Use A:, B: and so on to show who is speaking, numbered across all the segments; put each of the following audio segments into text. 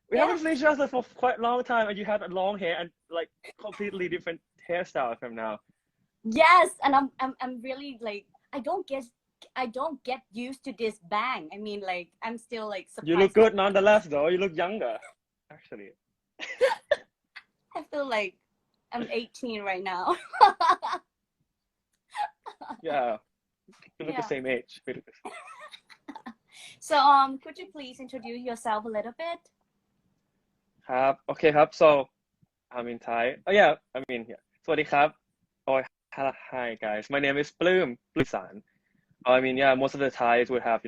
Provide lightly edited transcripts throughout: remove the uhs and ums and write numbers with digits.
A: We
B: Yeah.
A: haven't seen each other for quite a long time, and you had a long hair and like completely different hairstyle from now.
B: Yes, and I'm really like I don't get used to this bang. I mean, like I'm still like
A: You look
B: surprised.
A: good nonetheless, though. You look younger, actually.
B: I feel like I'm 18 right now.
A: Yeah, you look the
B: Yeah.
A: same age.
B: So could you please introduce yourself a little bit?
A: ครับโอเคครับ so I'm in Thai oh yeah I mean yeah สวัสดีครับ oh hi guys my name is Pluem I mean yeah most of the Thais would have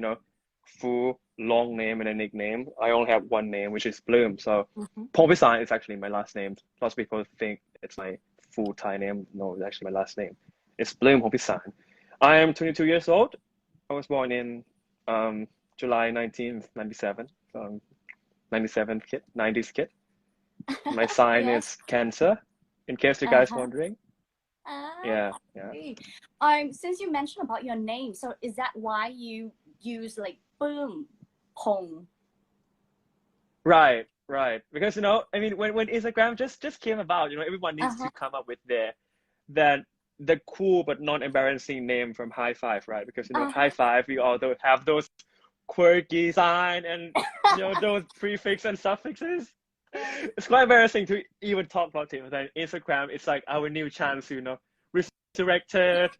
A: full long name and a nickname I only have one name which is Pluem so
B: Mm-hmm.
A: Pongpisal is actually my last name lots of people think it's my full Thai name no it's actually my last name it's Pluem Pongpisal I am 22 years old I was born in July 1997 so I'm 97 kid 90s kid my sign
B: Yes.
A: is Cancer, in case you guys
B: Uh-huh.
A: wondering.
B: Ah,
A: Yeah, yeah.
B: okay. Since you mentioned about your name, so is that why you use like boom, Pong?
A: Right, right. Because I mean, when Instagram just came about, everyone needs
B: Uh-huh.
A: to come up with that the cool but non embarrassing name from High Five, right? Because High
B: Uh-huh.
A: Five, we all have those quirky sign and those prefix and suffixes.
B: Yes.
A: It's quite embarrassing to even talk about it. But then Instagram, it's like our new chance to resurrect it,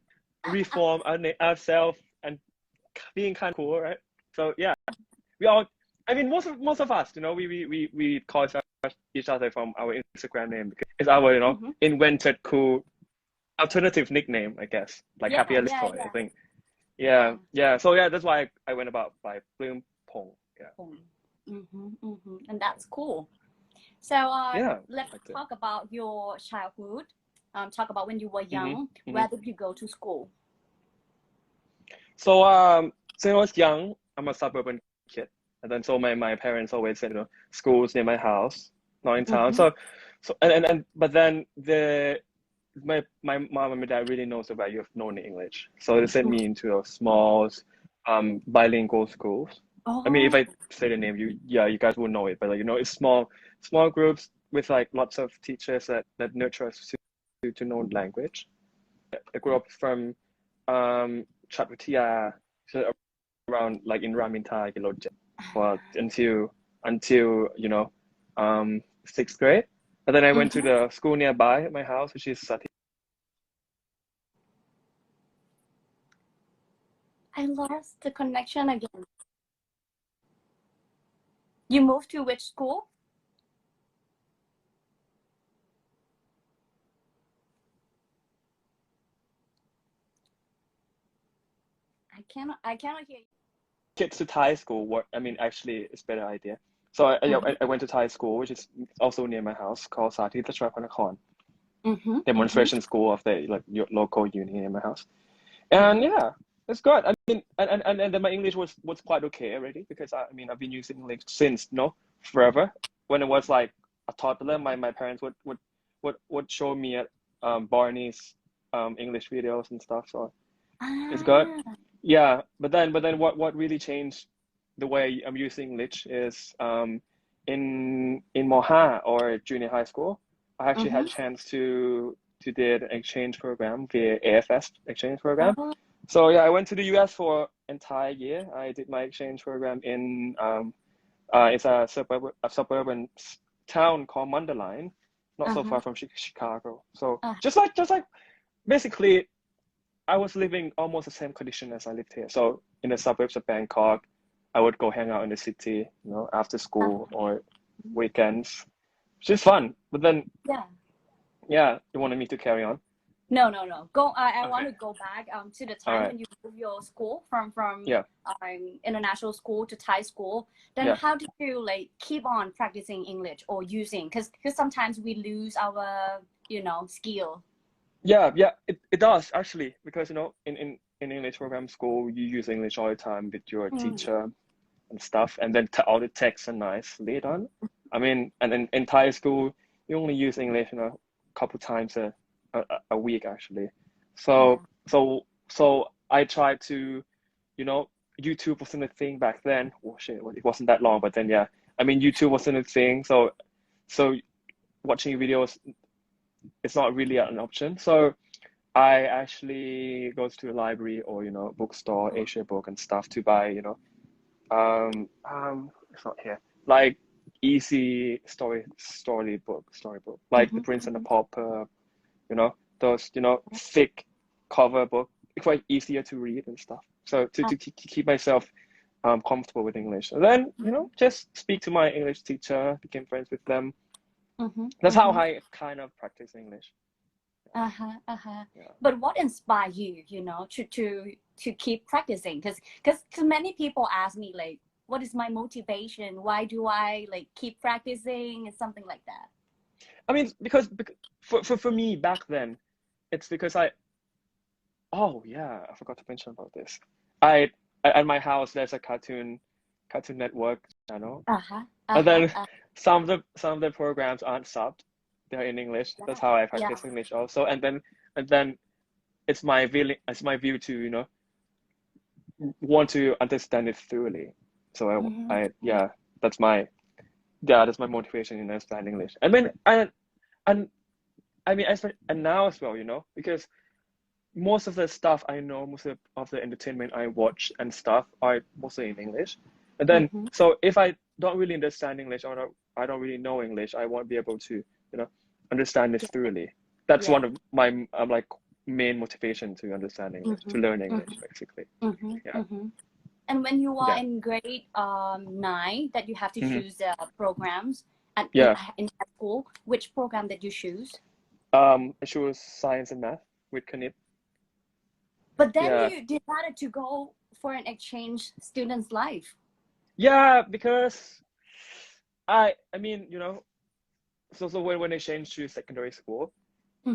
A: reform ourselves, and being kind of cool, right? So yeah, we all. I mean, most of us, we call each other from our Instagram name because it's our
B: Mm-hmm.
A: invented cool alternative nickname, I guess, like
B: Yeah,
A: Happy Alice
B: yeah,
A: Toy, I
B: yeah,
A: think.
B: yeah.
A: Yeah, yeah. So yeah, that's why I went about by Bloom Pong. Yeah,
B: Pong. Mm-hmm, mm-hmm. And that's cool. So
A: yeah,
B: let's
A: like that.
B: talk about your childhood. Talk about when you were
A: hmm
B: young.
A: hmm
B: Where did you go to school?
A: So since I was young, I'm a suburban kid, and then so my parents always said, schools near my house, not in town.
B: Mm-hmm.
A: So and but then my mom and my dad really knows the value of knowing English, so they sent me into a small bilingual schools. I mean, if
B: Oh.
A: I say the name, you guys will know it, but like it's small groups with like lots of teachers that nurture us to know language. I grew up from Chatwitya, so around like in Raminta, for until sixth grade. And then I went to
B: Mm-hmm.
A: the school nearby my house, which is Sati.
B: I lost the connection again. You moved to which school? I cannot hear you.
A: Kids to Thai school. What I mean, actually, it's a better idea. So
B: Mm-hmm.
A: I went to Thai school, which is also near my house, called Sati Tacharapanakon,
B: Mm-hmm. Mm-hmm.
A: demonstration school of the like your local uni near my house.
B: Mm-hmm.
A: And yeah, it's good. I mean, and then my English was quite okay already because I mean I've been using English since forever. When it was like a toddler, my parents would show me at Barney's English videos and stuff. So it's good.
B: Ah.
A: Yeah, but then what really changed the way I'm using English is in Moha or junior high school, I actually
B: Mm-hmm.
A: had a chance to did an exchange program via AFS exchange program.
B: Oh.
A: So yeah, I went to the US for an entire year. I did my exchange program in it's a suburban town called Mundelein, not so
B: Uh-huh.
A: far from Chicago. So
B: Uh,
A: just like basically I was living almost the same condition as I lived here. So in the suburbs of Bangkok, I would go hang out in the city, after
B: uh,
A: school or weekends. Which is fun. But then,
B: yeah.
A: yeah, you wanted me to carry on?
B: No, no, no. Go. I want
A: Okay.
B: to go back to the
A: All
B: time
A: right.
B: when you moved your school from
A: Yeah.
B: international school to Thai school. Then
A: Yeah.
B: how did you like keep on practicing English or using? Because sometimes we lose our skill.
A: Yeah, yeah, it does actually, because in English program school you use English all the time with your
B: Mm.
A: teacher and stuff, and then all the texts are nicely done. I mean, and in Thai school you only use English, couple times a week actually.
B: Yeah.
A: So I tried to, you know, YouTube wasn't a thing back then. Oh shit, well, it wasn't that long, but then yeah, I mean, YouTube wasn't a thing, so watching videos it's not really an option. So I actually goes to a library or bookstore, Asia Book and stuff to buy it's not here, like easy storybook like The Prince and the Pauper, those thick cover book, quite easier to read and stuff. So to keep myself comfortable with English, and then just speak to my English teacher, became friends with them. That's how I kind of practice English. Yeah.
B: But what inspired you, to keep practicing? Because many people ask me like, what is my motivation? Why do I like keep practicing and something like that?
A: I mean, because for me back then, it's because oh yeah, I forgot to mention about this. At my house there's a Cartoon Network channel, and then some of the programs aren't subbed; they're in English. That's how I practice English also. And then it's my view to want to understand it thoroughly. So that's my motivation in understanding English. And then and I mean and now as well, because most of the stuff I know, most of the entertainment I watch and stuff are mostly in English. And then so if I don't really understand English or I don't really know English, I won't be able to understand it thoroughly. That's one of my like main motivation to understand English, to learn English basically.
B: And when you are in grade 9, that you have to choose the programs in high school, which program did you choose?
A: I chose science and math with Kanip.
B: But then you decided to go for an exchange student's life.
A: Yeah, because I mean, so when I changed to secondary school,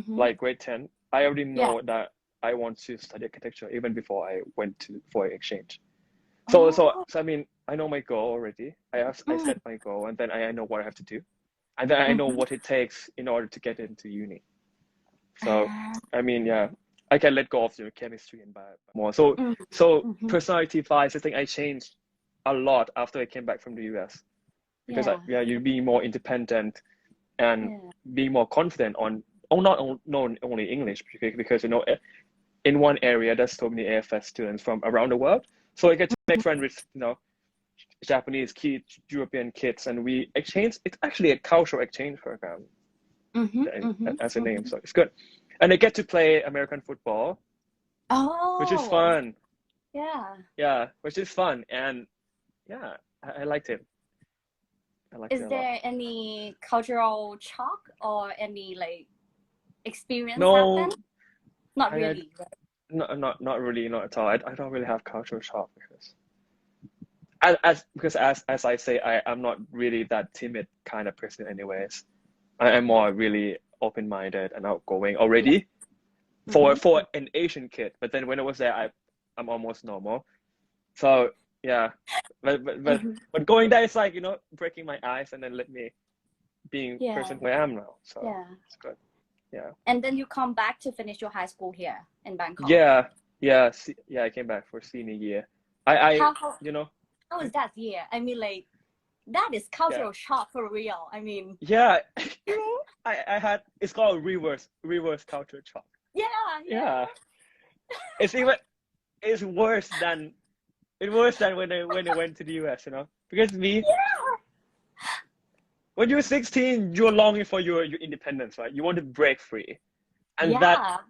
A: like grade 10, I already know that I want to study architecture even before I went for exchange. So I mean, I know my goal already. I set my goal, and then I know what I have to do, and then I know what it takes in order to get into uni. So I mean, I can let go of chemistry and bio more. So personality-wise, I think I changed a lot after I came back from the US, because you be more independent and be more confident on not only English, because in one area there's so many AFS students from around the world, so I get to make friends with Japanese kids, European kids, and we exchange. It's actually a cultural exchange program as a name, so it's good. And I get to play American football, which is fun. Yeah, which is fun, and I liked it.
B: Is there any cultural shock or any like experience happen? Not really.
A: Not really, not at all. I don't really have cultural shock because as I say, I'm not really that timid kind of person anyways. I am more really open-minded and outgoing already for an Asian kid. But then when I was there, I'm almost normal. So yeah, but going there is like breaking my ice and then let me being the person who I am now. So it's good. Yeah.
B: And then you come back to finish your high school here in Bangkok.
A: Yeah. I came back for senior year.
B: How is that year? I mean, like, that is cultural shock for real. I mean.
A: Yeah, I had, it's called reverse culture shock.
B: Yeah.
A: It's worse than when I went to the US, because when you're 16, you're longing for your independence, right? You want to break free, and that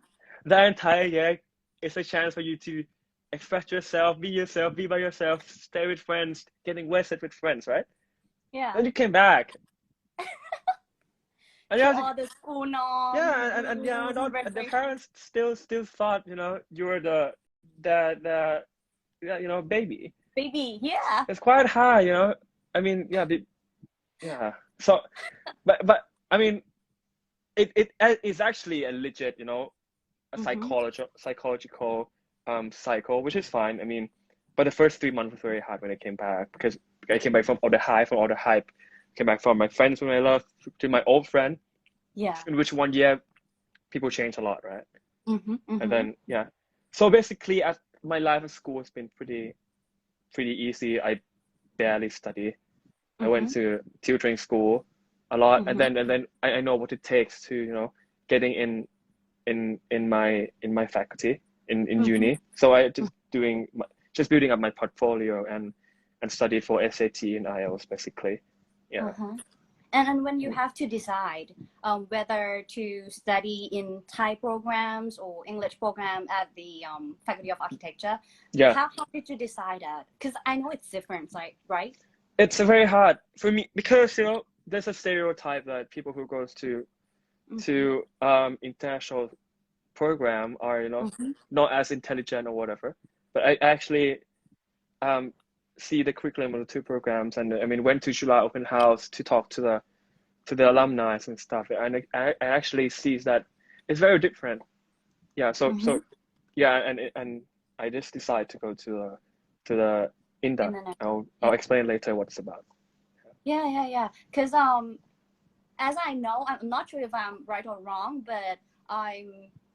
A: entire year is a chance for you to express yourself, be by yourself, stay with friends, getting wasted with friends, right?
B: Yeah.
A: Then you came back. And
B: all the school norms.
A: Yeah, and the parents still thought you were the baby.
B: Baby, yeah.
A: It's quite high, I mean, So, but I mean, it is actually a legit, a psychological cycle, which is fine. I mean, but the first 3 months was very hard when I came back, because I came back from all the hype, came back from my friends whom I love to my old friend.
B: Yeah.
A: In which one year people change a lot, right? And then so basically, my life at school has been pretty easy. I barely study. I went to tutoring school a lot, and
B: Mm-hmm.
A: then I know what it takes to, you know, getting in my faculty in
B: Mm-hmm.
A: uni. So I just building up my portfolio and study for SAT and IELTS basically. Yeah.
B: Uh-huh. And when you have to decide whether to study in Thai programs or English program at the Faculty of Architecture,
A: Yeah.
B: how did you decide that? Because I know it's different, like, right?
A: It's very hard for me because, you know, there's a stereotype that people who goes
B: Mm-hmm.
A: to international program are, you know,
B: Mm-hmm.
A: not as intelligent or whatever. But I actually see the curriculum of the two programs, and I mean went to July open house to talk to the alumni and stuff, and I actually sees that it's very different. Yeah,
B: Mm-hmm.
A: so yeah, and I just decided to go to the INDA.
B: International.
A: I'll
B: Yeah.
A: explain later what it's about.
B: Yeah. Because as I know, I'm not sure if I'm right or wrong, but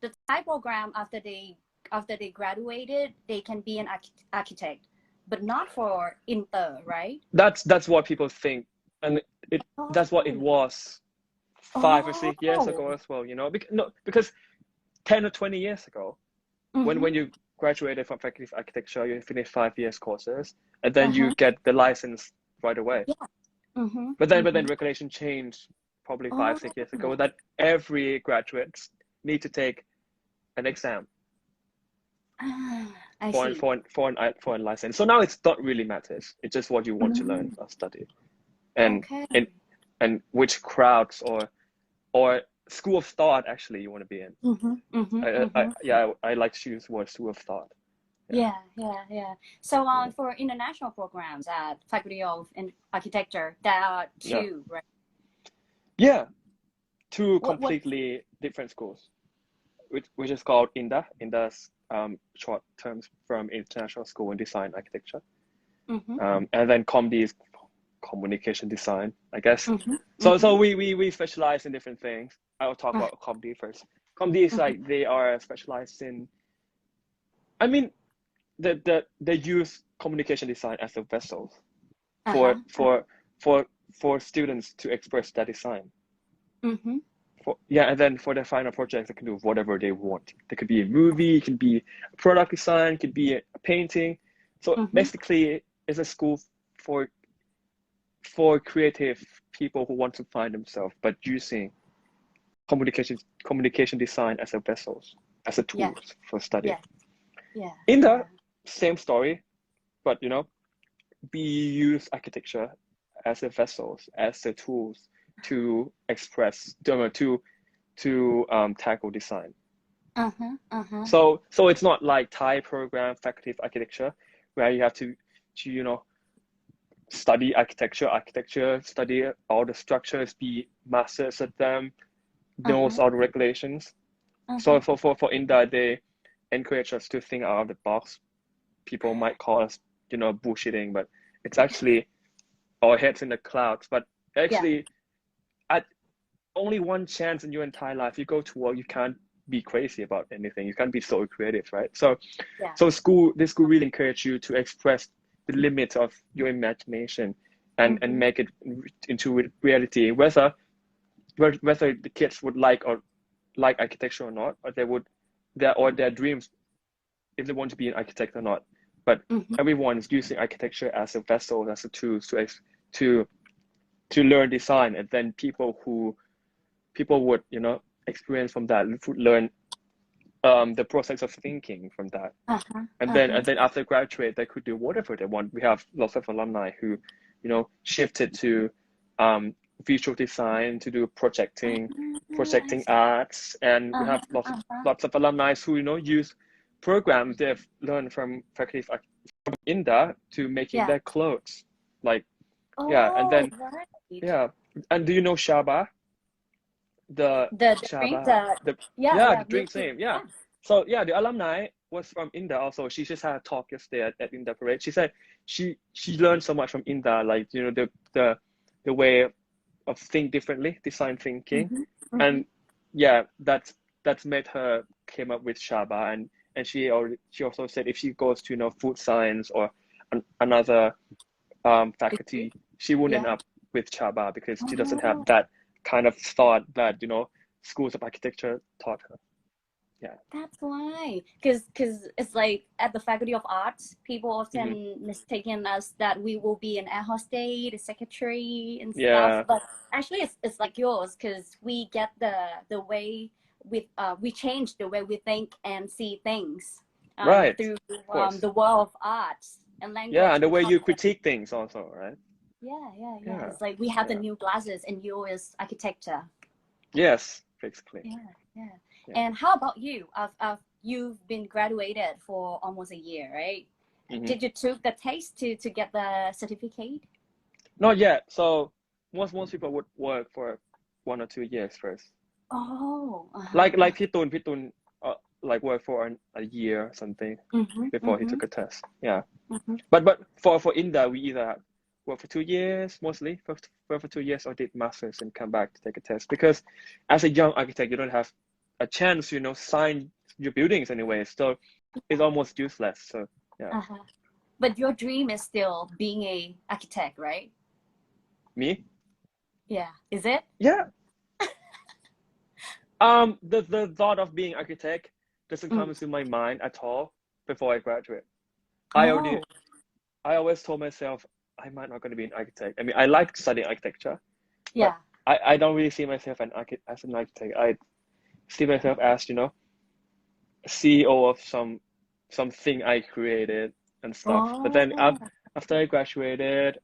B: the Thai program after they graduated, they can be an architect, but not for inter, right?
A: That's what people think, and that's what it
B: Oh,
A: was 5 or 6 years
B: oh.
A: ago as well. You know, because 10 or 20 years ago,
B: Mm-hmm.
A: when you graduated from Faculty of Architecture, you finish 5 years courses, and then you
B: Uh-huh.
A: get the license right away.
B: Yeah. Mm-hmm.
A: But then
B: Mm-hmm.
A: regulation changed probably five,
B: Oh,
A: 6 years ago that every graduates need to take an exam
B: I
A: for an
B: see.
A: for an for an for an license. So now it's not really matters. It's just what you want to learn
B: Mm,
A: or study, and
B: okay.
A: and and which crowds or school of thought actually you want to be in.
B: Mm-hmm. Mm-hmm. Mm-hmm.
A: Yeah, I like to use the word school of thought. Yeah.
B: Yeah. So
A: Yeah.
B: for international programs at Faculty of Architecture, there are
A: Yeah.
B: two, right?
A: Yeah. Two
B: What?
A: completely different schools, which is called INDA. INDA's short terms from International School in Design Architecture.
B: Mm-hmm.
A: And then ComD is communication design, I guess.
B: Mm-hmm.
A: So
B: Mm-hmm.
A: we specialize in different things. I'll talk about ComD first. ComD is
B: Mm-hmm.
A: like they are specialized in. I mean, they use communication design as a vessel for
B: Uh-huh.
A: for for for students to express their design.
B: Mm-hmm.
A: And then for their final project, they can do whatever they want. It could be a movie, it can be a product design, it could be a painting. So
B: Mm-hmm.
A: basically, it's a school for creative people who want to find themselves, but using communication design as a vessels, as a
B: Yeah.
A: tools for study.
B: Yeah.
A: In the
B: Yeah.
A: same story, but you know, we use architecture as a vessels, as the tools to express, to tackle design.
B: Uh-huh. Uh-huh.
A: So it's not like Thai program faculty of architecture where you have to you know study architecture, study all the structures, be masters at them, knows
B: Uh-huh.
A: all the regulations. So
B: Uh-huh.
A: for INDA, they encourage us to think out of the box. People might call us, you know, bullshitting, but it's actually our heads in the clouds. But
B: Yeah.
A: actually, at only one chance in your entire life, you go to work, you can't be crazy about anything. You can't be so creative, right? So
B: Yeah.
A: this school really encourage you to express the limits of your imagination and
B: Mm-hmm.
A: make it into reality, whether the kids would like architecture or not, or their dreams if they want to be an architect or not. But
B: Mm-hmm.
A: everyone is using architecture as a vessel, as a tool to to learn design, and then people would, you know, experience from that, would learn the process of thinking from that.
B: Uh-huh.
A: And then after graduate, they could do whatever they want. We have lots of alumni who, you know, shifted to visual design, to do
B: I
A: projecting
B: see.
A: arts, and we
B: Uh-huh.
A: have
B: Uh-huh.
A: lots of alumni who, you know, use programs they've learned from faculty of INDA to making
B: Yeah.
A: their clothes. Like, yeah, and
B: Oh,
A: then
B: right.
A: yeah, and do you know Shaba? The
B: The drink,
A: Shaba, the
B: milk
A: drinks
B: tea.
A: name, yeah.
B: Yeah.
A: So yeah, the alumni was from India also. She just had a talk yesterday at India Parade. She said she learned so much from India, like, you know, the way of think differently, design thinking,
B: Mm-hmm. Mm-hmm.
A: and yeah, that's made her came up with Shaba, and she also said if she goes to, you know, food science or another
B: Degree.
A: faculty she wouldn't end
B: Yeah.
A: up with Chaba because she doesn't have
B: Oh,
A: that kind of thought that, schools of architecture taught her. Yeah.
B: that's why. Because it's like at the Faculty of Arts, people
A: Hmm.
B: often mistaken us that we will be an air hostess, a secretary, and stuff.
A: Yeah.
B: But actually, it's like yours because we get the way we change the way we think and see things
A: Right.
B: through
A: Of course.
B: the world of arts and
A: Yeah,
B: language
A: and the
B: and
A: way you
B: concept.
A: critique things also, right?
B: Yeah.
A: Yeah.
B: It's like we have the
A: Yeah.
B: new glasses and yours architecture.
A: Yes, basically.
B: Yeah.
A: Yeah.
B: And how about you? You've been graduated for almost a year, right?
A: Hmm.
B: Did you took the test to get the certificate?
A: Not yet. So most people would work for 1 or 2 years first.
B: Oh,
A: Like Pitun, like work for a year or something before he took a test. Yeah. But for India, we either work for 2 years, mostly work for 2 years, or did masters and come back to take a test. Because as a young architect, you don't have a chance, sign your buildings anyway. So it's almost useless. So yeah.
B: But your dream is still being a architect, right?
A: Me?
B: Yeah. Is it?
A: Yeah. The thought of being architect doesn't come into my mind at all before I graduate.
B: Oh,
A: I always told myself I might not going to be an architect. I mean, I like studying architecture,
B: yeah.
A: but I don't really see myself as an architect. I see myself as, CEO of something I created and stuff. But then
B: Oh,
A: after I graduated,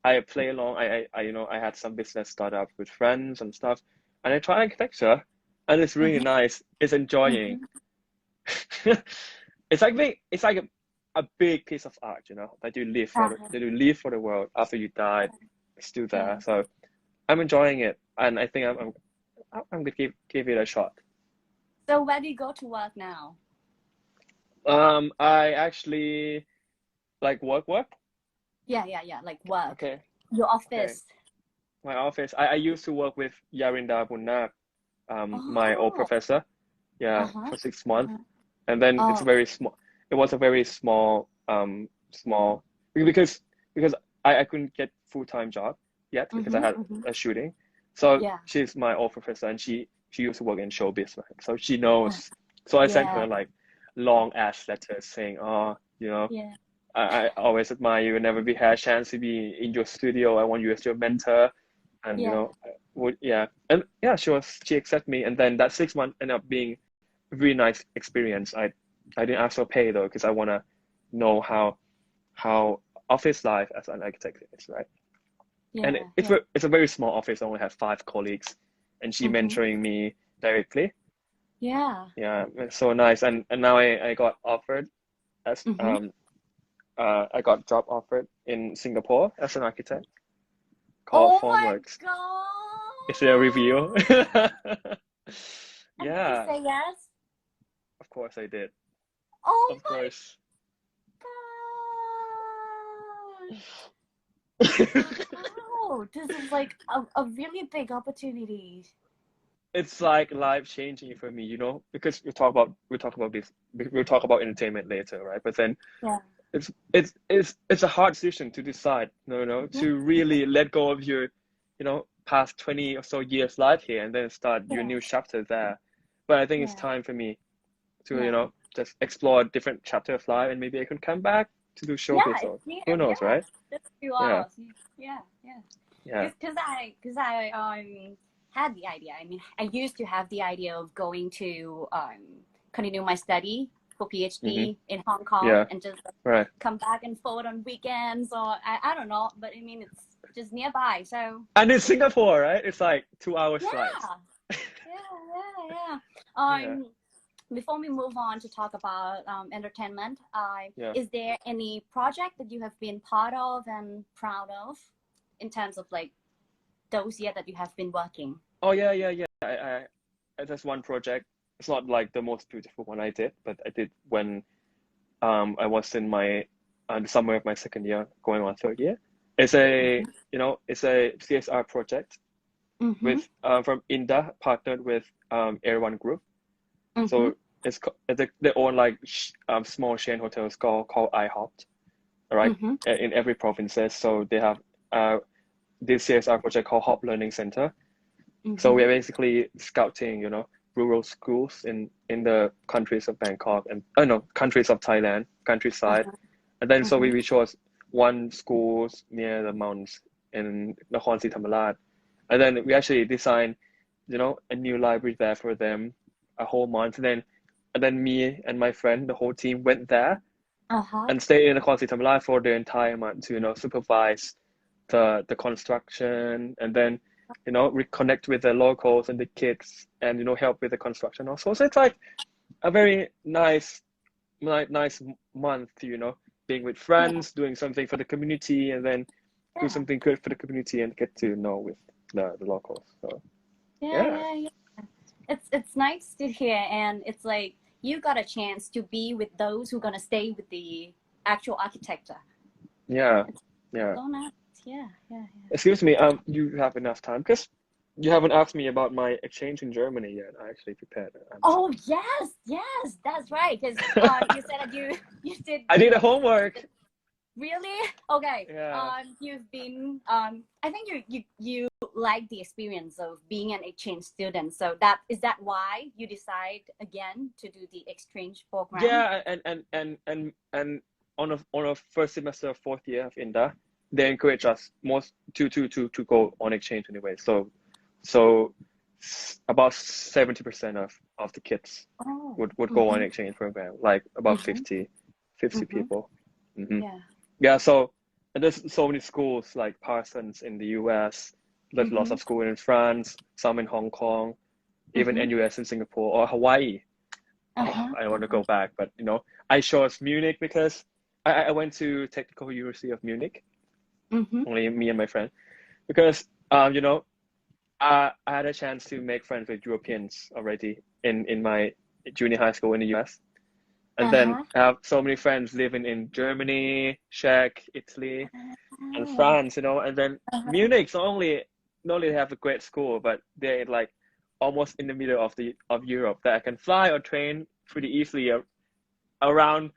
A: I play along. I had some business startup with friends and stuff, and I tried architecture, and it's really nice. It's enjoying. It's like a big piece of art, that you live for that you live for the world after you died, it's still there.
B: yeah.
A: So I'm enjoying it, and I think I'm gonna give it a shot.
B: So where do you go to work now?
A: I actually like work.
B: Yeah. Like work.
A: Okay,
B: Your
A: okay.
B: office.
A: My office. I used to work with Yarinda Bunnak, my old
B: Oh.
A: professor. Yeah,
B: Uh-huh.
A: for 6 months, and then it's
B: Oh.
A: very small. It was a very small because I couldn't get full-time job yet because I had a shooting. So
B: Yeah.
A: she's my old professor, and she used to work in show business, so she knows. So I sent
B: Yeah.
A: her like long ass letters saying, oh,
B: Yeah.
A: I always admire you and never had a chance to be in your studio. I want you as your mentor, and
B: Yeah.
A: and yeah, she accepted me, and then that 6 months ended up being a really nice experience. I didn't ask for pay though because I want to know how office life as an architect is, right? And it's a very small office. I only have 5 colleagues, and she mentoring me directly.
B: Yeah.
A: Yeah, it's so nice. And now I got offered as I got job offered in Singapore as an architect called
B: Oh my
A: Formworks.
B: god.
A: Is there a review?
B: And did you
A: Yeah,
B: say yes?
A: of course I did.
B: Oh
A: Of
B: my
A: course.
B: god. Wow. This is like a really big opportunity.
A: It's like life changing for me, because we'll talk about entertainment later, right? But then
B: Yeah.
A: it's a hard decision to decide, to really let go of your, past 20 or so years life here and then start your
B: Yeah.
A: new chapter there. But I think it's
B: Yeah.
A: time for me to,
B: Yeah.
A: just explore a different chapter of life, and maybe I can come back to do showbiz,
B: Yeah,
A: or
B: it's here.
A: who knows,
B: Yeah.
A: right?
B: That's 2
A: Yeah,
B: hours. Yeah.
A: yeah.
B: Because I had the idea. I mean, I used to have the idea of going to continue my study for
A: Mm-hmm.
B: PhD in Hong Kong
A: Yeah,
B: and just
A: right.
B: come back and forth on weekends, or I don't know, but I mean it's just nearby. So
A: And it's Singapore, right? It's like 2 hours flight.
B: yeah.
A: Yeah,
B: Before we move on to talk about entertainment,
A: yeah.
B: is there any project that you have been part of and proud of in terms of like those years that you have been working?
A: Oh yeah. There's one project. It's not like the most beautiful one I did, but I did when I was in my the summer of my second year, going on third year. It's it's a CSR project with from India, partnered with Air1 Group. So they own like small chain hotels called IHOP, right? In every provinces. So they have this CSR project called Hop Learning Center. So
B: Mm-hmm.
A: we're basically scouting, rural schools in the countries of Bangkok and no, countries of Thailand, countryside.
B: Uh-huh.
A: And then so
B: Uh-huh.
A: we chose one schools near the mountains in Nakhon Si Thammarat. And then we actually designed, a new library there for them a whole month. And then me and my friend, the whole team went there
B: Uh-huh.
A: and stayed in Nakhon Si Thammarat for the entire month to, supervise the construction and then, reconnect with the locals and the kids and, help with the construction also. So it's like a very nice month, being with
B: Yeah.
A: friends, doing something for the community, and then do
B: Yeah.
A: something good for the community and get to know with the locals. So
B: Yeah.
A: yeah,
B: Yeah. Yeah. It's nice to hear, and it's like you got a chance to be with those who are gonna stay with the actual architecture.
A: yeah,
B: It's
A: yeah.
B: so nice. Yeah. Yeah. Yeah.
A: Excuse me, you have enough time because you haven't asked me about my exchange in Germany yet. I actually prepared an answer.
B: Oh yes, yes, that's right. Because you said that you did
A: I did the homework.
B: really okay.
A: Yeah.
B: You've been I think you like the experience of being an exchange student. So that why you decide again to do the exchange program?
A: Yeah, and on a first semester, fourth year of INDA, they encourage us most to go on exchange anyway. So about 70% of the kids
B: Oh.
A: would go on exchange program, like about
B: Mm-hmm.
A: 50
B: Mm-hmm.
A: people. Hmm.
B: Yeah.
A: Yeah, so and there's so many schools like Parsons in the US, there's lots
B: Mm-hmm.
A: of schools in France, some in Hong Kong, even
B: Mm-hmm.
A: NUS in Singapore or Hawaii. Oh,
B: Uh-huh.
A: I want to go back, but I chose Munich because I went to Technical University of Munich,
B: Mm-hmm.
A: only me and my friend, because I had a chance to make friends with Europeans already in my junior high school in the US. And then
B: Uh-huh.
A: I have so many friends living in Germany, Czech, Italy, and
B: Oh.
A: France, and then
B: Uh-huh.
A: Munich not only have a great school, but they're like almost in the middle of Europe that I can fly or train pretty easily around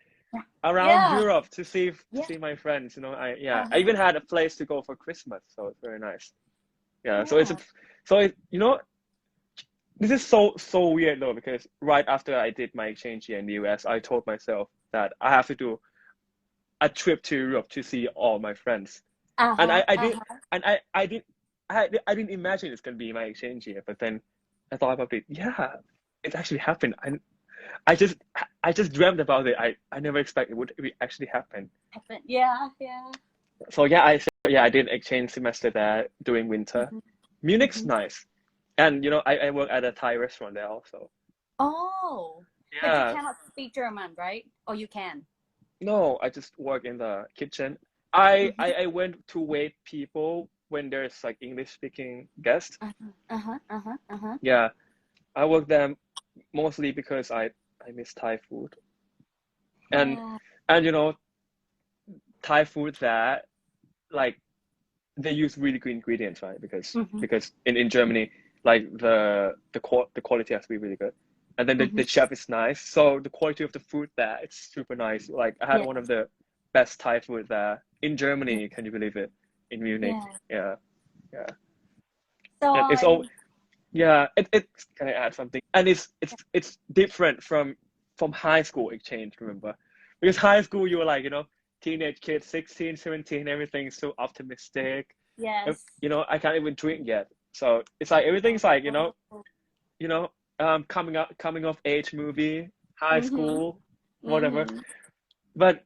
B: Yeah.
A: Europe to see
B: Yeah.
A: my friends. I
B: Uh-huh.
A: even had a place to go for Christmas, so it's very nice. Yeah, so
B: Yeah.
A: this is so weird though because right after I did my exchange here in the US, I told myself that I have to do a trip to Europe to see all my friends, and
B: Uh-huh.
A: I did,
B: Uh-huh.
A: and I didn't imagine it's gonna be my exchange year, but then I thought about it. Yeah, it actually happened. I just I just dreamt about it. I never expected it would actually happen.
B: Happen. Yeah. Yeah.
A: So I did exchange semester there during winter.
B: Mm-hmm.
A: Munich's
B: Mm-hmm.
A: nice, and I work at a Thai restaurant there also.
B: Oh, but you
A: Yeah,
B: cannot speak German, right? Or you can?
A: no, I just work in the kitchen. I
B: Mm-hmm.
A: I, I went to wait people when there's like English speaking guests.
B: Uh-huh. Uh-huh. Uh-huh. Uh-huh.
A: Yeah, I work there mostly because I miss Thai food and
B: Yeah.
A: and Thai food there like they use really good ingredients, right? Because
B: Mm-hmm.
A: because in Germany, like the quality has to be really good, and then
B: Mm-hmm.
A: the chef is nice. So the quality of the food there, it's super nice. Like I had
B: Yeah.
A: one of the best Thai food there in
B: Yeah.
A: Germany. Can you believe it? In Munich,
B: Yeah.
A: yeah, yeah.
B: So
A: And it's all yeah. It can I add something? And it's different from high school exchange. Remember, because high school you were like teenage kids, 16, 17, everything's so optimistic.
B: yes.
A: I can't even drink yet. So it's like everything's like,
B: Oh.
A: coming of age movie, high
B: Mm-hmm.
A: school, whatever.
B: Mm-hmm.
A: But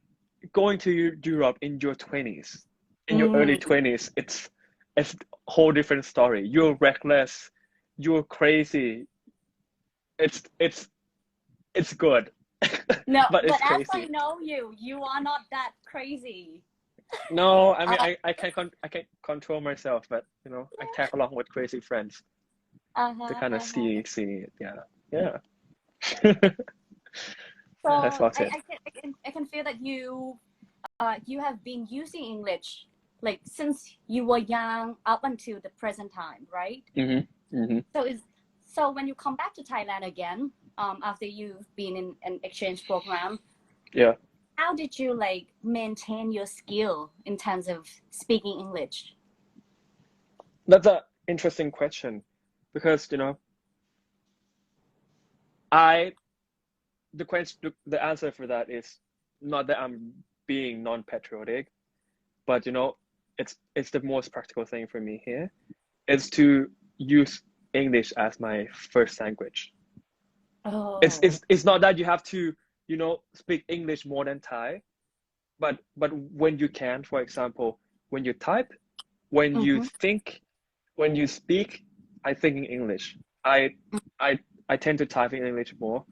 A: going to Europe in your 20s, in your early
B: Mm.
A: 20s, it's a whole different story. You're reckless, you're crazy. It's good,
B: No,
A: but
B: but
A: it's
B: as I
A: crazy.
B: know you, you are not that crazy.
A: No, I mean
B: Uh,
A: I can't control myself, but I tag along with crazy friends to
B: uh-huh,
A: kind of
B: uh-huh.
A: see it. Yeah, yeah.
B: So
A: Yeah, that's about
B: I,
A: it.
B: I can feel that you have been using English like since you were young up until the present time, right?
A: Mhm. Mhm.
B: So when you come back to Thailand again, after you've been in an exchange program,
A: Yeah.
B: how did you like maintain your skill in terms of speaking English?
A: That's an interesting question because I the answer for that is not that I'm being non-patriotic, but it's the most practical thing for me here is to use English as my first language.
B: Oh.
A: It's not that you have to speak English more than Thai, but when you can, for example, when you type, when you
B: Mm-hmm.
A: think, when you speak, I think in English. I I tend to type in English more.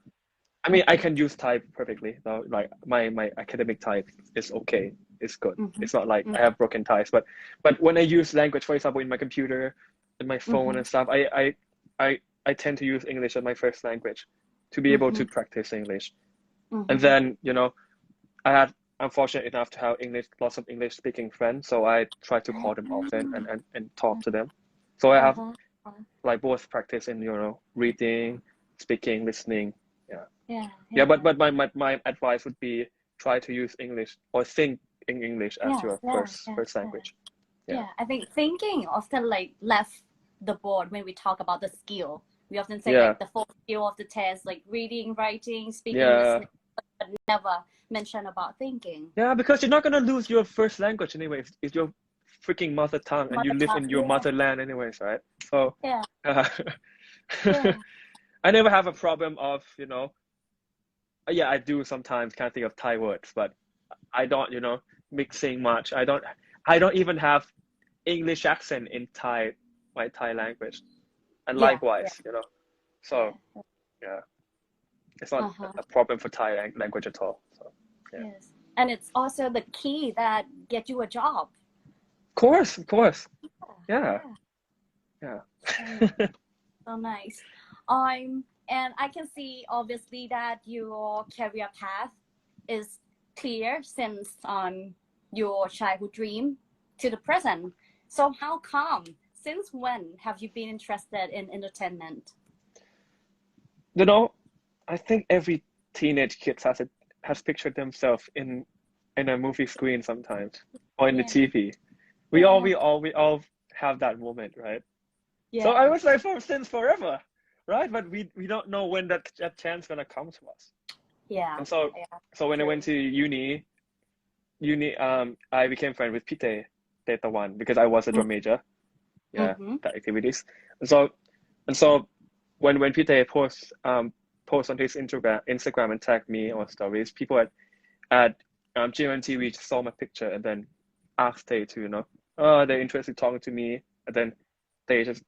A: I mean, I
B: Mm-hmm.
A: can use type perfectly though. Like my academic type is okay. It's good.
B: Mm-hmm.
A: It's not like I
B: Mm-hmm.
A: have broken types, but when I use language, for example, in my computer, in my phone
B: Mm-hmm.
A: and stuff, I tend to use English as my first language to be able to
B: Mm-hmm.
A: practice English. And
B: Mm-hmm.
A: then, I'm fortunate enough to have lots of English speaking friends, so I try to call them often and talk to them. So I have
B: Uh-huh.
A: like both practice in, reading, speaking, listening. Yeah.
B: Yeah,
A: Yeah,
B: yeah,
A: but my advice would be try to use English or think in English as
B: yeah,
A: your
B: yeah,
A: first
B: yeah,
A: first
B: yeah.
A: language. Yeah.
B: Yeah, I think thinking often like left the board when we talk about the skill. We often say
A: Yeah.
B: like the four skill of the test, like reading, writing, speaking,
A: Yeah.
B: listening, but never mention about thinking.
A: Yeah, because you're not gonna lose your first language anyway. It's your freaking mother tongue and you
B: Mother
A: live
B: tongue.
A: in your
B: Yeah,
A: motherland anyways, right? So
B: yeah,
A: uh,
B: yeah.
A: I never have a problem of, yeah, I do sometimes can't think of Thai words, but I don't, mixing much. I don't even have English accent in Thai, my Thai language. And
B: Yeah, yeah,
A: likewise, So
B: yeah.
A: yeah, it's not
B: Uh-huh.
A: a problem for Thai language at all. So yeah.
B: Yes. And it's also the key that get you a job.
A: Of course. Yeah,
B: Yeah.
A: yeah.
B: So, so nice. And I can see obviously that your career path is clear since your childhood dream to the present. So how come? Since when have you been interested in entertainment?
A: You know, I think every teenage kid has pictured themselves in a movie screen sometimes or in the
B: Yeah,
A: TV.
B: yeah,
A: We all have that moment, right? So I
B: yeah,
A: was like since forever, right? But we don't know when that chance gonna come to us.
B: yeah,
A: And so
B: yeah.
A: so when I went
B: True.
A: to uni, I became friend with Pite Data One because I was a drum major. Yeah,
B: Mm-hmm.
A: the activities. And so when Pite post on his Instagram and tagged me on stories, people at GMTV saw my picture and then asked they to, they're interested in talking to me. And then they just,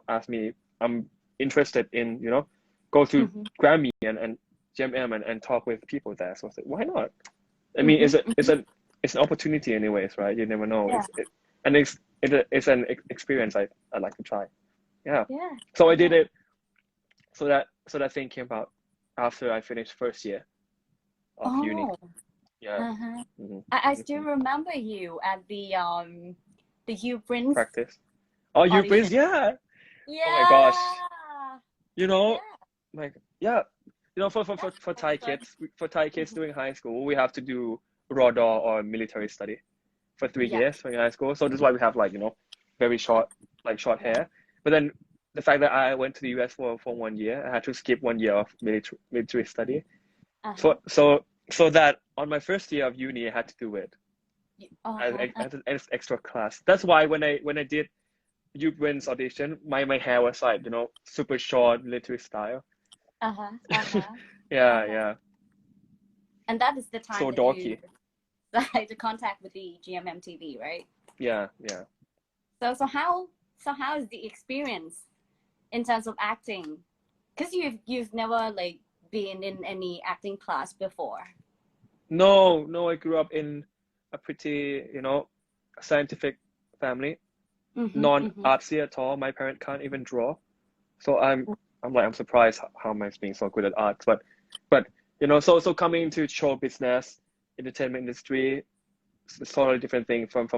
A: asked me, I'm interested in, go to
B: Mm-hmm.
A: Grammy and GMM and talk with people there. So I said, why not? I mean,
B: Mm-hmm.
A: it's
B: Mm-hmm.
A: an opportunity anyways, right? You never know.
B: Yeah,
A: And it's an experience I'd like to try. Yeah.
B: yeah,
A: So I did
B: yeah.
A: it. So that thing came about after I finished first year of uni.
B: Oh,
A: Yeah.
B: uh-huh.
A: Hmm.
B: I still
A: Hmm.
B: remember you at the You Prince
A: Practice. Oh, you
B: audition.
A: Prince, yeah. Oh my gosh.
B: Yeah,
A: You know,
B: yeah.
A: like yeah. For for for
B: That's
A: for
B: so
A: Thai
B: fun.
A: kids, for Thai kids
B: Mhm.
A: doing high school, we have to do raw daw or military study for three
B: Yeah,
A: years when in high school. So that's why we have like very short short
B: yeah.
A: hair. But then the fact that I went to the US for 1 year, I had to skip 1 year of military study.
B: Uh-huh.
A: So that on my first year of uni, I had to do it as,
B: Uh-huh.
A: as extra class. That's why when I did Wins audition, my hair was like super short military style.
B: Uh-huh. Uh-huh.
A: Yeah,
B: Uh-huh.
A: yeah,
B: And that is the time
A: so
B: that you
A: dorky.
B: like the contact with the GMMTV, right?
A: Yeah, yeah.
B: So how is the experience in terms of acting? Because you've never like been in any acting class before.
A: No, no, I grew up in a pretty scientific family,
B: Mm-hmm. Mm-hmm.
A: non-artsy at all. My parents can't even draw, so I'm surprised how am I being so good at arts. But so coming into show business, entertainment industry, it's a totally different thing from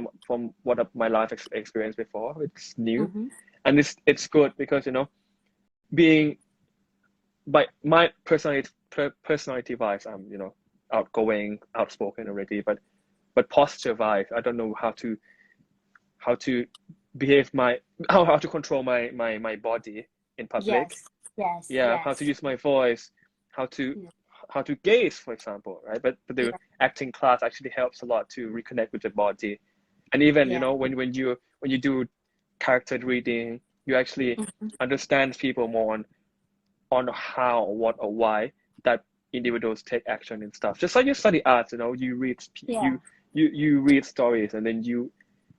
A: what my life experience before. It's new,
B: Mm-hmm.
A: and it's good because being by my personality wise, I'm outgoing, outspoken already, but posture wise, I don't know how to behave how to control my body in public.
B: Yes,
A: Yeah, how to use my voice, how to
B: yeah,
A: how to gaze, for example, right? But the
B: yeah,
A: acting class actually helps a lot to reconnect with the body. And even,
B: yeah.
A: when you do character reading, you actually
B: Mhm.
A: understand people more on how, what, or why that individuals take action and stuff. Just like you study art, you read
B: Yeah,
A: you read stories, and then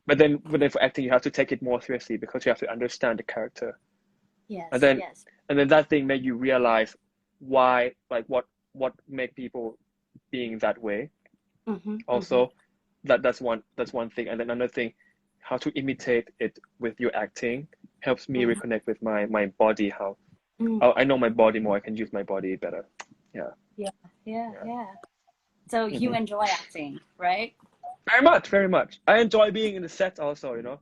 A: but then for acting you have to take it more seriously because you have to understand the character. And
B: yes,
A: then
B: yes.
A: and then that thing made you realize why, like what make people being that way.
B: Mm-hmm, mm-hmm,
A: Also, that's one thing. And then another thing, how to imitate it with your acting helps me
B: mm-hmm.
A: reconnect with my body. How
B: Mm,
A: I know my body more, I can use my body better. Yeah.
B: yeah, yeah,
A: Yeah.
B: yeah. So you
A: Hmm.
B: enjoy acting, right?
A: Very much, very much. I enjoy being in the set also,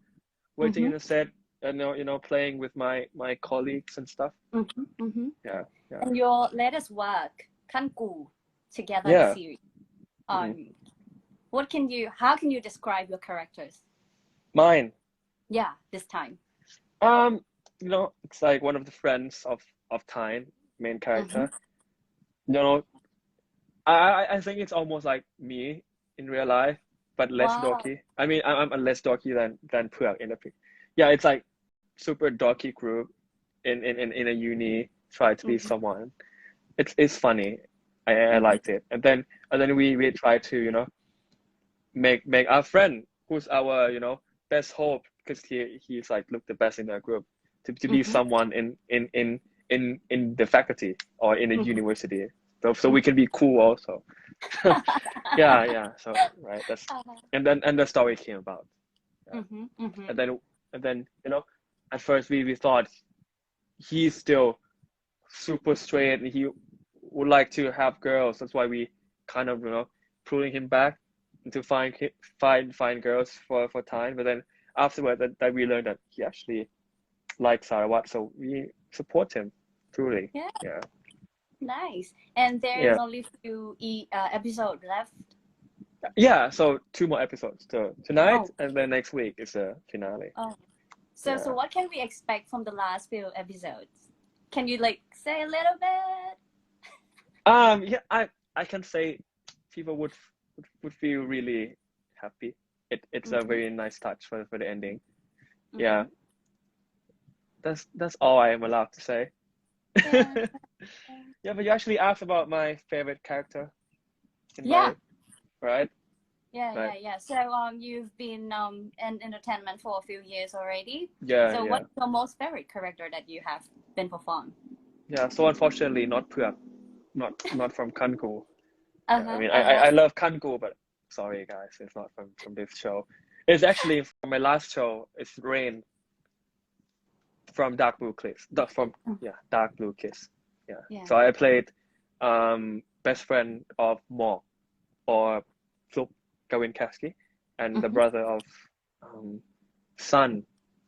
A: waiting
B: Mm-hmm,
A: in the set, and playing with my colleagues and stuff.
B: mm-hmm, mm-hmm.
A: Yeah, yeah,
B: And your latest work, Kanku, together the
A: yeah.
B: series.
A: Hmm.
B: Um, how can you describe your characters?
A: Mine.
B: Yeah, this time.
A: Um, it's like one of the friends of Tyne, main
B: Mm-hmm.
A: character. You know, I think it's almost like me in real life, but less
B: Wow.
A: dorky. I mean, I'm less dorky than Puak in the pic. Yeah, it's like super dorky group in a uni try to be
B: Mm-hmm.
A: someone. It's funny. I liked it. And then we try to, make our friend who's our, best hope, because he's like look the best in our group, to be
B: Mm-hmm.
A: someone in the faculty or in a
B: Mm-hmm.
A: university. So we can be cool also. Yeah, yeah. So right, that's and the story came about. Yeah.
B: Mm-hmm. Mm-hmm.
A: And then at first we thought he's still super straight and he would like to have girls. That's why we kind of pulling him back to find girls for time. But then afterward, that we learned that he actually likes Sarawat, so we support him truly.
B: Yeah,
A: Yeah,
B: nice. And there's
A: yeah,
B: only episodes left.
A: yeah. So two more episodes. So tonight
B: Oh,
A: and then next week is the finale.
B: oh. So
A: Yeah.
B: what can we expect from the last few episodes? Can you like say a little bit?
A: Yeah. I can say people would feel really happy. It's a
B: Mm-hmm.
A: very nice touch for the ending.
B: Mm-hmm.
A: Yeah, that's all I am allowed to say.
B: Yeah.
A: Yeah, but you actually asked about my favorite character in
B: Yeah.
A: my right,
B: Yeah,
A: right.
B: yeah, yeah. So you've been in entertainment for a few years already.
A: Yeah,
B: So
A: yeah,
B: what's your most favorite character that you have been performed?
A: yeah. So unfortunately, not Puak, not from Kanku. Yeah, I
B: Uh-huh,
A: mean,
B: uh-huh.
A: I love Kanku, but sorry guys, it's not from this show. It's actually from my last show. It's Rain from Dark Blue Kiss. From yeah, Dark Blue Kiss. Yeah.
B: Yeah.
A: So I played best friend of Mo, or Pluem Gawin, and the
B: Mm-hmm,
A: brother of Sun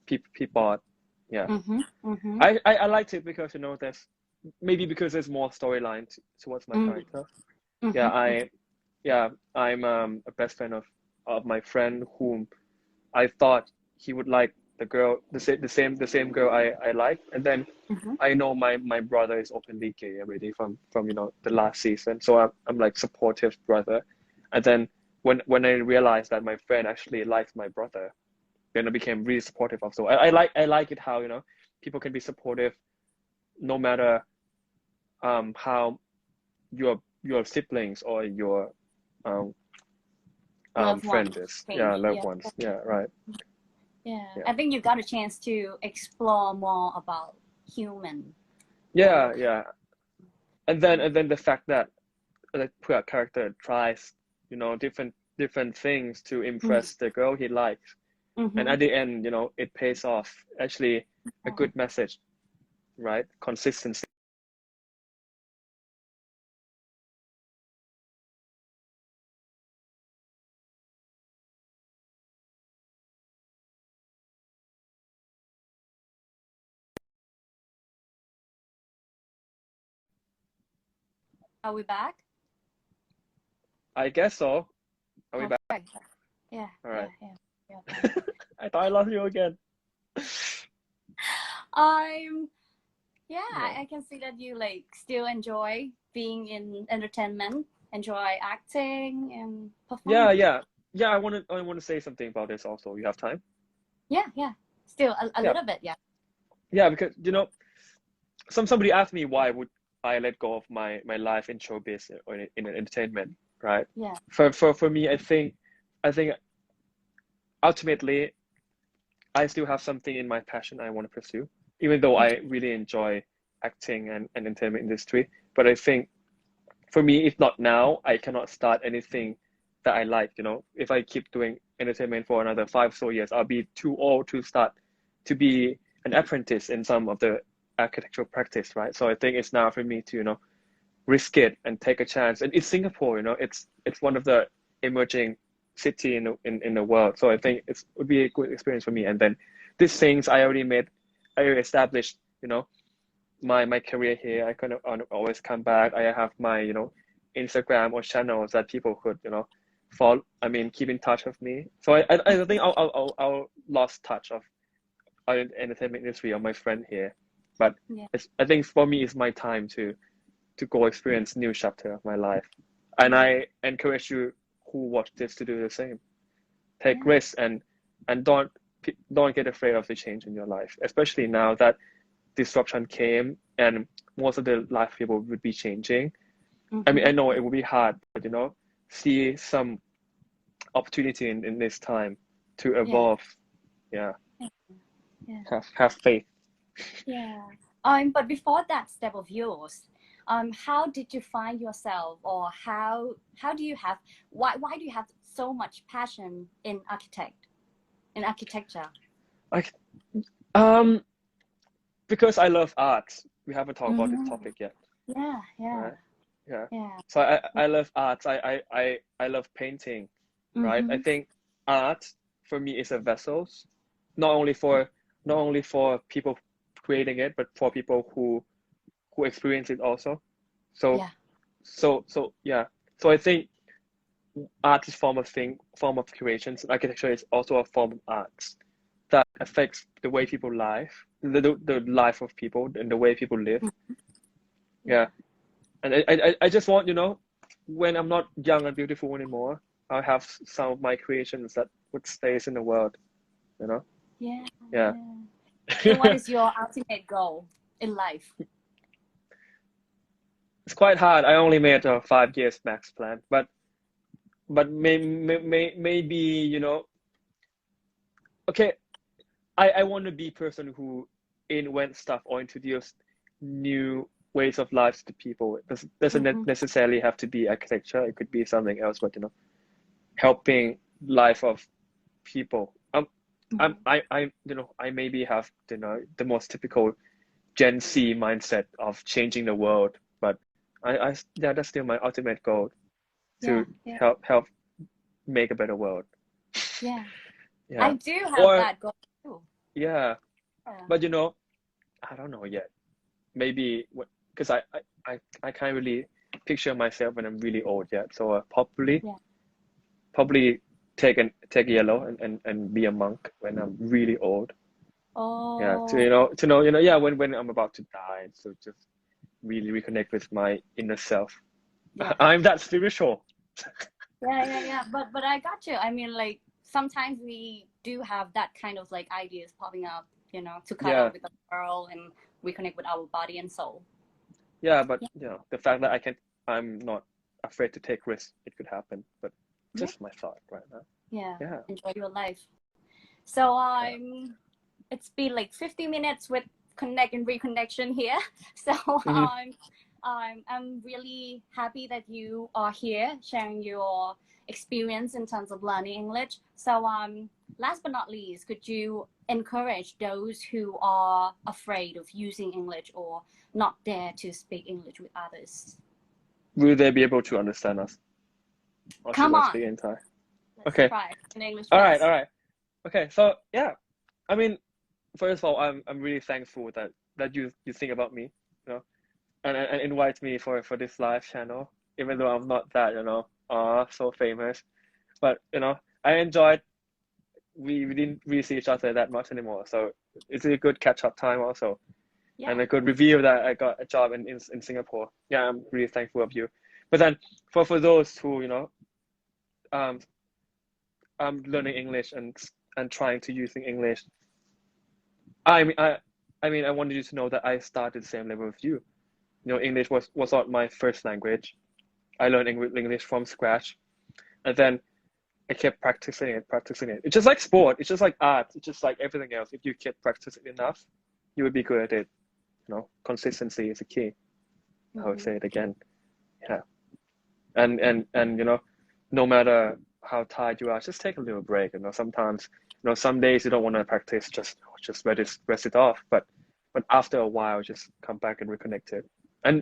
A: Peapod. Yeah,
B: mm-hmm, mm-hmm,
A: I liked it because there's maybe because there's more storyline towards my
B: mm-hmm,
A: character. Yeah,
B: mm-hmm.
A: I'm a best friend of my friend whom I thought he would like the girl, the same girl I like, and then
B: Mm-hmm.
A: I know my brother is openly gay already from the last season, so I'm like supportive brother, and then when I realized that my friend actually likes my brother, then I became really supportive of. So I like it how people can be supportive no matter how your siblings or your um
B: Loved
A: friend
B: ones
A: is. Yeah,
B: change.
A: loved
B: Yeah.
A: ones. Yeah, right.
B: Yeah.
A: Yeah,
B: I think you got a chance to explore more about human, right?
A: yeah, yeah. And then the fact that the Puya character tries different things to impress the girl he likes, and
B: Mm-hmm.
A: at the end it pays off. Actually, a good message, right? Consistency.
B: Are we back?
A: I guess so. Are we back?
B: Okay. Yeah,
A: All
B: yeah,
A: right.
B: yeah, yeah.
A: I thought I lost you again.
B: I'm yeah,
A: Yeah.
B: I can see that you like still enjoy being in entertainment, enjoy acting and
A: Yeah,
B: performing.
A: yeah. Yeah, I want to say something about this also. You have time?
B: Yeah, yeah. Still a
A: Yeah.
B: little bit, yeah.
A: Yeah, because somebody asked me why would I let go of my life in showbiz or in entertainment, right?
B: Yeah.
A: For me, I think ultimately I still have something in my passion I want to pursue, even though I really enjoy acting and entertainment industry. But I think for me, if not now, I cannot start anything that I like. If I keep doing entertainment for another 5 so years, I'll be too old to start to be an apprentice in some of the architectural practice, right? So I think it's now for me to, risk it and take a chance. And it's Singapore, it's one of the emerging city in the world. So I think it would be a good experience for me. And then these things I already established, my career here. I kind of always come back. I have my, Instagram or channels that people could, follow. I mean, keep in touch with me. So I think I'll lost touch of entertainment industry or my friend here. But
B: Yeah.
A: I think for me, it's my time to go experience new chapter of my life. And
B: Yeah.
A: I encourage you who watch this to do the same. Take
B: Yeah.
A: risks and don't get afraid of the change in your life, especially now that disruption came and most of the life people would be changing. I mean, I
B: Mm-hmm.
A: know it will be hard, but see some opportunity in this time to
B: Yeah.
A: evolve. Yeah,
B: Yeah.
A: have faith.
B: Yeah. But before that step of yours, how did you find yourself, or how do you have why do you have so much passion in architecture?
A: Like, um, because I love art. We haven't talked about this
B: Mm-hmm.
A: topic yet,
B: Yeah. Yeah.
A: right? Yeah.
B: Yeah.
A: So I love art. I love painting, right? I
B: Mm-hmm.
A: think art for me is a vessels, not only for not only for people creating it, but for people who experience it also. So
B: Yeah.
A: so yeah. So I think art is form of creations. Architecture is also a form of art that affects the way people live, the life of people and the way people live. Yeah.
B: Yeah.
A: And I just want, when I'm not young and beautiful anymore, I'll have some of my creations that would stays in the world, you know?
B: Yeah.
A: Yeah.
B: Yeah. So what is your ultimate goal in life?
A: It's quite hard. I only made a 5 years max plan, but maybe, okay, I want to be a person who invent stuff or introduce new ways of life to people. It doesn't
B: Mm-hmm.
A: necessarily have to be architecture. It could be something else, but helping life of people. I maybe have the most typical Gen Z mindset of changing the world, but yeah, that's still my ultimate goal
B: Yeah.
A: to
B: Yeah.
A: help make a better world.
B: Yeah.
A: Yeah,
B: I do have
A: or
B: that goal too.
A: yeah,
B: Yeah.
A: but I don't know yet. Maybe because I can't really picture myself when I'm really old yet. So
B: Yeah.
A: probably take yellow and be a monk when I'm really old. Yeah,
B: Oh.
A: yeah, when I'm about to die, so just really reconnect with my inner self.
B: Yeah.
A: I'm that spiritual.
B: Yeah, yeah, yeah. But I got you. I mean, like sometimes we do have that kind of like ideas popping up, to cut
A: Yeah,
B: out with the world and reconnect with our body and soul.
A: yeah, but
B: Yeah,
A: the fact that I'm not afraid to take risks. It could happen, but
B: yeah,
A: just my thought right now.
B: yeah.
A: Yeah,
B: Enjoy your life. So
A: yeah.
B: it's been like 50 minutes with connect and reconnection here. So
A: Hmm.
B: I'm really happy that you are here sharing your experience in terms of learning English. So last but not least, could you encourage those who are afraid of using English or not dare to speak English with others?
A: Will they be able to understand us, or should
B: Come
A: I
B: on,
A: speak in Thai?
B: let's
A: Okay.
B: try in English
A: All right.
B: first.
A: All right. Okay. So yeah, I mean, first of all, I'm really thankful that you think about me, you know, and invite me for this live channel, even though I'm not that, so famous. But I enjoyed we didn't really see each other that much anymore. So it's a good catch up time also,
B: Yeah.
A: and a good review that I got a job in Singapore. Yeah, I'm really thankful of you. But then for those who um learning English and trying to using English, I mean I wanted you to know that I started the same level with you. English was not my first language. I learned English from scratch, and then I kept practicing it. It's just like sport. It's just like art. It's just like everything else. If you keep practicing enough, you would be good at it. Consistency is the key. I would say it again. Yeah. And no matter how tired you are, just take a little break. Sometimes, some days you don't want to practice, just rest it off. But after a while, just come back and reconnect it. And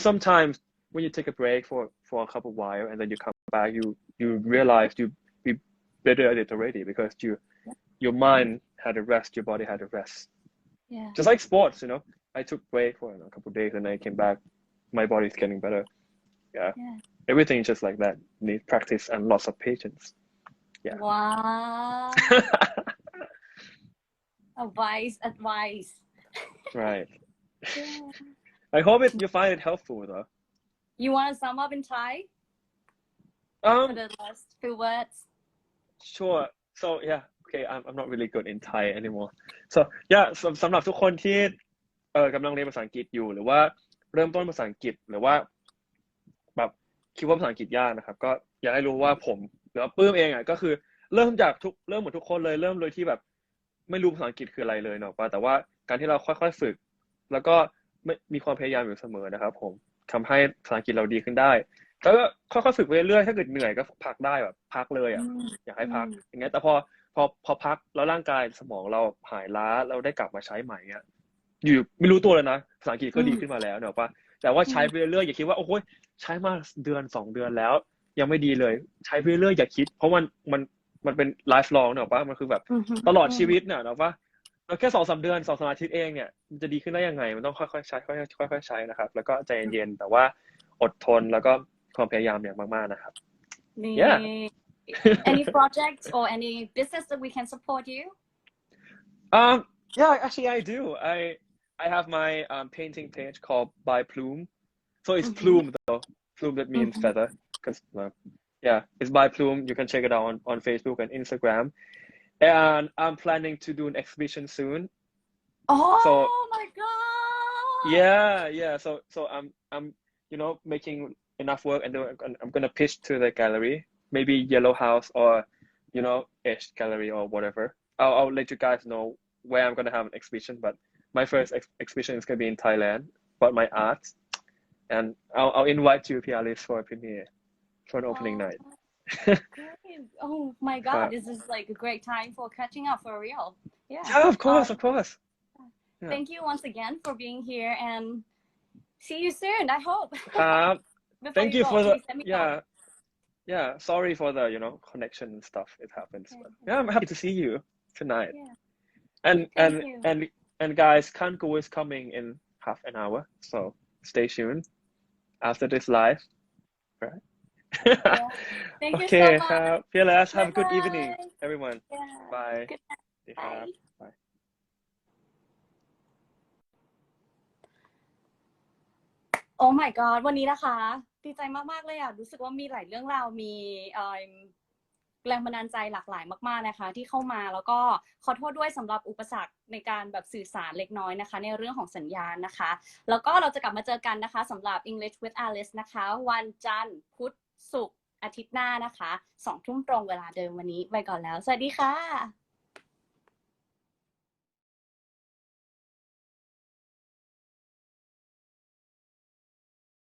A: sometimes when you take a break for a couple of while and then you come back, you realize you be better at it already because your mind had a rest, your body had a rest.
B: Yeah.
A: Just like sports, I took break for a couple of days and I came back, my body's getting better. Yeah. Everything is just like that. Need practice and lots of patience. Yeah.
B: Wow. Advice.
A: Right.
B: Yeah.
A: I hope you find it helpful though.
B: You want to sum up in Thai for the last few words?
A: Sure. So yeah, okay, I'm not really good in Thai anymore. So yeah, สำหรับทุกคนที่กำลังเรียนภาษาอังกฤษอยู่หรือว่าเริ่มต้นภาษาอังกฤษหรือว่าแบบคิดว่าภาษาอังกฤษยากนะครับก็อยากให้รู้ว่าผมหรือว่าปื้มเองอ่ะก็คือเริ่มเหมือนทุกคนเลยเริ่มโดยที่แบบไม่รู้ภาษาอังกฤษคืออะไรเลยเนาะแต่ว่าการที่เราค่อยๆฝึกแล้วก็มีความพยายามอยู่เสมอนะครับผมทำให้ภาษาอังกฤษเราดีขึ้นได้แล้วก็ค่อยๆฝึกไปเรื่อยๆถ้าเกิดเหนื่อยก็พักได้แบบพักเลยอ่ะอยากให้พักอย่างเงี้ยแต่พอพักแล้วร่างกายสมองเราหายล้าเราได้กลับมาใช้ใหม่เงี้ยอยู่ไม่รู้ตัวเลยนะภาษาอังกฤษก็ดีขึ้นมาแล้วเนาะป่ะแต่ว่าใช้ไปเรื่อยๆอย่าคิดว่าโอ้ยใช้มาเดือน2 เดือนแล้วยังไม่ดีเลยใช้ไปเรื่อยๆอย่าคิดเพราะมันเป็นไลฟ์ลองเนาะป่ะมันคือแบบตลอดชีวิตเนาะป่ะเราแค่2-3 เดือน2-3 อาทิตย์เองเนี่ยมันจะดีขึ้นได้ยังไงมันต้องค่อยๆใช้ค่อยๆใช้นะครับแล้วก็ใจเย็นๆแต่ว่าอดทนแล้วก็ความพยายามอย่างมากๆนะครับ Yeah.
B: Any projects or any business that we can support you?
A: Yeah, actually I do. I have my painting page called by Pluem. So it's Pluem though. Pluem that means feather. Because yeah, it's by Pluem. You can check it out on Facebook and Instagram. And I'm planning to do an exhibition soon.
B: Oh my god!
A: Yeah. So I'm making enough work and I'm gonna pitch to the gallery, maybe Yellow House or Edge Gallery or whatever. I'll let you guys know where I'm gonna have an exhibition, but my first exhibition is gonna be in Thailand about my art, and I'll invite you, Alice, for a premiere, for an opening night.
B: Great. Oh my god, this is like a great time for catching up for real.
A: Yeah, of course. Yeah.
B: Thank you once again for being here and see you soon, I hope.
A: Thank you for the yeah. Sorry for the connection and stuff. It happens. But yeah, I'm happy to see you tonight.
B: Yeah.
A: And guys, Kanku is coming in half an hour, so stay tuned after this live. Right?
B: Yeah. Thank you
A: Okay,
B: so much.
A: Fearless, have a good evening, everyone.
B: Yeah.
A: Bye.
B: Good night. Bye.
A: Bye.
B: Oh my god วันนี้นะคะดีใจมากๆเลยอ่ะรู้สึกว่ามีหลายเรื่องราวมีแรงบันดาลใจหลากหลายมากๆนะคะที่เข้ามาแล้วก็ขอโทษด้วยสำหรับอุปสรรคในการแบบสื่อสารเล็กน้อยนะคะในเรื่องของสัญญาณนะคะแล้วก็เราจะกลับมาเจอกันนะคะสำหรับ English with Alice นะคะวันจันทร์พุธศุกร์อาทิตย์หน้านะคะ 20:00 น.เวลาเดิมวันนี้ไปก่อนแล้วสวัสดีค่ะ